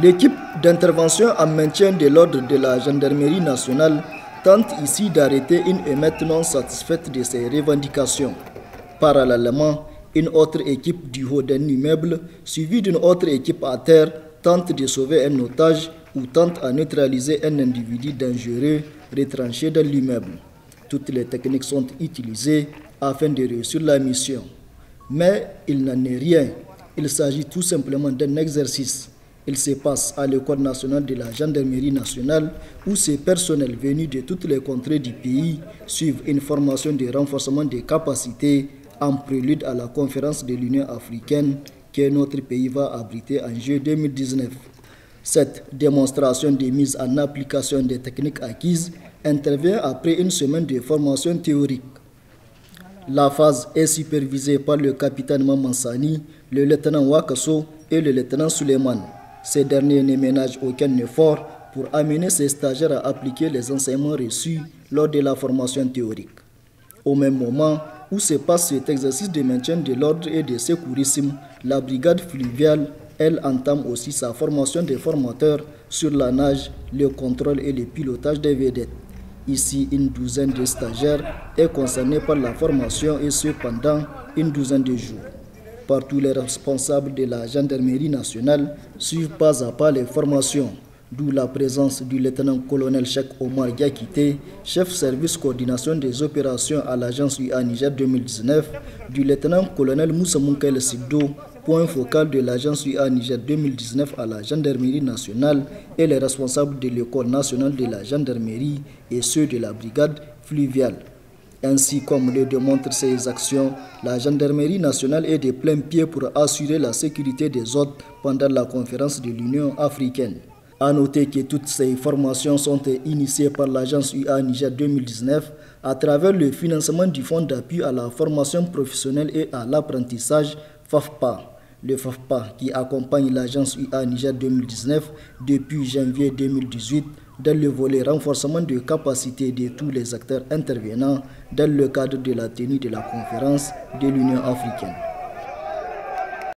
L'équipe d'intervention en maintien de l'ordre de la gendarmerie nationale tente ici d'arrêter une émeute non satisfaite de ses revendications. Parallèlement, une autre équipe du haut d'un immeuble, suivie d'une autre équipe à terre, tente de sauver un otage ou tente à neutraliser un individu dangereux retranché dans l'immeuble. Toutes les techniques sont utilisées afin de réussir la mission. Mais il n'en est rien. Il s'agit tout simplement d'un exercice. Il se passe à l'École nationale de la gendarmerie nationale où ces personnels venus de toutes les contrées du pays suivent une formation de renforcement des capacités en prélude à la conférence de l'Union africaine que notre pays va abriter en juillet 2019. Cette démonstration de mise en application des techniques acquises intervient après une semaine de formation théorique. La phase est supervisée par le capitaine Mamansani, le lieutenant Wakaso et le lieutenant Suleiman. Ces derniers ne ménagent aucun effort pour amener ces stagiaires à appliquer les enseignements reçus lors de la formation théorique. Au même moment où se passe cet exercice de maintien de l'ordre et de secourisme, la brigade fluviale, elle, entame aussi sa formation de formateurs sur la nage, le contrôle et le pilotage des vedettes. Ici, une douzaine de stagiaires est concernée par la formation et ce pendant une douzaine de jours. Partout, les responsables de la gendarmerie nationale suivent pas à pas les formations, d'où la présence du lieutenant-colonel Cheikh Omar Diakité, chef service coordination des opérations à l'agence UA Niger 2019, du lieutenant-colonel Moussa Mounkaïl Siddo, point focal de l'agence UA Niger 2019 à la gendarmerie nationale et les responsables de l'école nationale de la gendarmerie et ceux de la brigade fluviale. Ainsi, comme le démontrent ces actions, la gendarmerie nationale est de plein pied pour assurer la sécurité des hôtes pendant la conférence de l'Union africaine. A noter que toutes ces formations sont initiées par l'agence UA Niger 2019 à travers le financement du Fonds d'appui à la formation professionnelle et à l'apprentissage FAFPA. Le FAFPA qui accompagne l'agence UA Niger 2019 depuis janvier 2018 dans le volet renforcement de capacité de tous les acteurs intervenants dans le cadre de la tenue de la conférence de l'Union africaine.